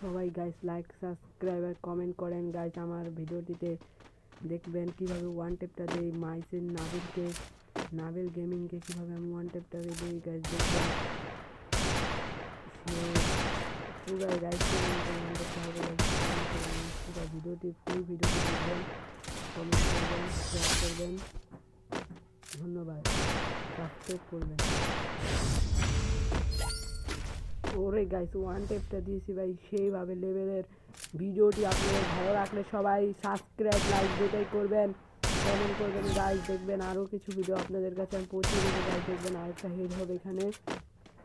সবাই guys like subscribe আর comment করেন guys আমার ভিডিওটিতে দেখবেন কিভাবে ওয়ান টেপটা দেই মাইসের নাবিল গেমিংকে কিভাবে আমি ওয়ান টেপটা দিই গাইস দেখবেন পুরো গাইস পুরো ভিডিওটি ফুল ভিডিওটি দেখবেন কমেন্ট করবেন শেয়ার করবেন ধন্যবাদ সাবস্ক্রাইব করবেন। ওরে গাইস ওয়ান টেপটা দিয়েছি ভাই সেইভাবে লেভেলের। ভিডিওটি আপনাদের ভালো লাগলে সবাই সাবস্ক্রাইব লাইক দুটাই করবেন কমেন্ট করবেন গাইস দেখবেন আরও কিছু ভিডিও আপনাদের কাছে আমি পৌঁছে দেবো গাইস দেখবেন আরেকটা হেড হবে এখানে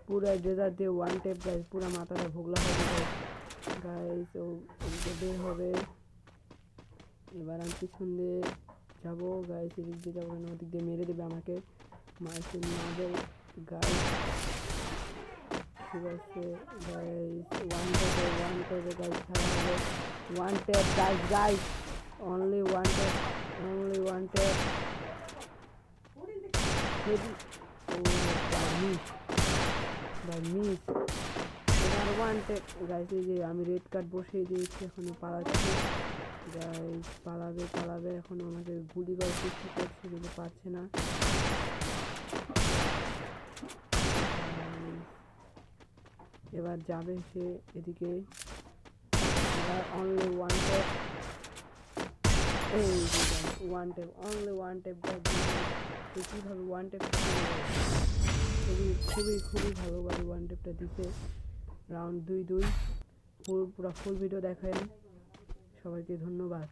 পুরো ডেজার্ট দিয়ে ওয়ান টেপ গাইস পুরো মাথাটা ভোগলা হবে গাইস ও বের হবে। এবার আমি পিছন দিয়ে যাবো গাইস এদিক দিয়ে যাবো না ওদিক দিয়ে মেরে দেবে আমাকে মাইসের নাভেল গাইস ঠিক আছে গাইস ওয়ান টেপে গাইস খেলা হবে one tap guys only one tap miss এবার ওয়ান টেপ গাইস এই যে আমি রেড কার্ড বসিয়ে দিয়েছি এখনো পালাচ্ছে গাইস পালাবে এখন আমাকে গুলি করার চেষ্টা করছে কিন্তু পারছে না। এবার যাবে সে এদিকে এবার অনলি ওয়ান টেপ এই one tap only one tap কীভাবে ওয়ান টেপ খুবই ভালোভাবে ওয়ান টেপটা দিতে রাউন্ড 2 পুরো ফুল ভিডিও দেখেন সবাইকে ধন্যবাদ।